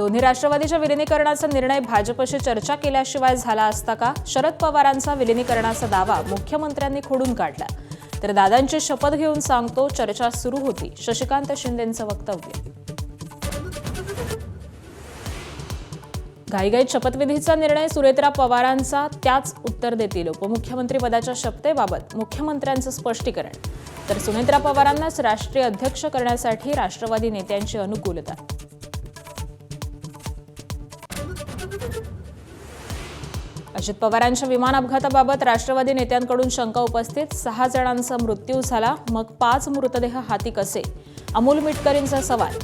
दोन्ही राष्ट्रवादीच्या विलिनीकरणाचा निर्णय भाजपशी चर्चा केल्याशिवाय झाला असता का? शरद पवारांचा विलिनीकरणाचा दावा मुख्यमंत्र्यांनी खोडून काढला. तर दादांची शपथ घेऊन सांगतो चर्चा सुरू होती, शशिकांत शिंदेंचं वक्तव्य. घाईघाईत शपथविधीचा निर्णय सुनेत्रा पवारांचा, त्याच उत्तर देतील. उपमुख्यमंत्री पदाच्या शपथेबाबत मुख्यमंत्र्यांचं स्पष्टीकरण. तर सुनेत्रा पवारांनाच राष्ट्रीय अध्यक्ष करण्यासाठी राष्ट्रवादी नेत्यांची अनुकूलता. अजित पवारांच्या विमान अपघाताबाबत राष्ट्रवादी नेत्यांकडून शंका उपस्थित. 6 जणांचा मृत्यू झाला, मग 5 मृतदेह हाती कसे? अमोल मिटकरींचा सवाल.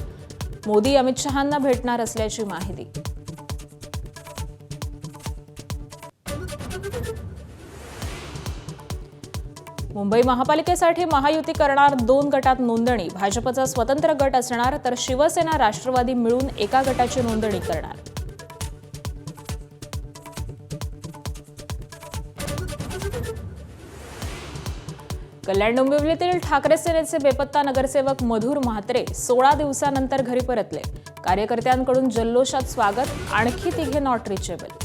मोदी अमित शहांना भेटणार असल्याची माहिती. मुंबई महापालिकेसाठी महायुती करणार 2 गटात नोंदणी. भाजपचा स्वतंत्र गट असणार, तर शिवसेना राष्ट्रवादी मिळून एका गटाची नोंदणी करणार. कल्याण डोंबिवलीतील ठाकरे सेनेचे बेपत्ता नगरसेवक मधुर म्हात्रे 16 दिवसानंतर घरी परतले. कार्यकर्त्यांकडून जल्लोषात स्वागत. आणखी 3 नॉट रिचेबल.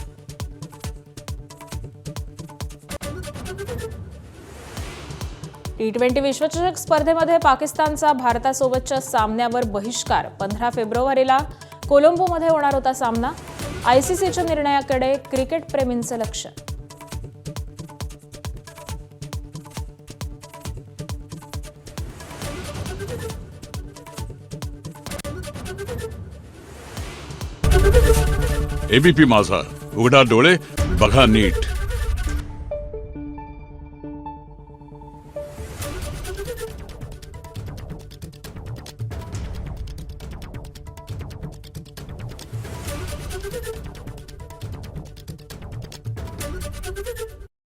T20 विश्वचषक स्पर्धेमध्ये पाकिस्तानचा भारतासोबतच्या सामन्यावर बहिष्कार. 15 फेब्रुवारीला कोलंबोमध्ये होणार होता सामना. आयसीसीच्या निर्णयाकडे क्रिकेटप्रेमींचं लक्ष. एबीपी माझा, उघडा डोळे बघा नीट.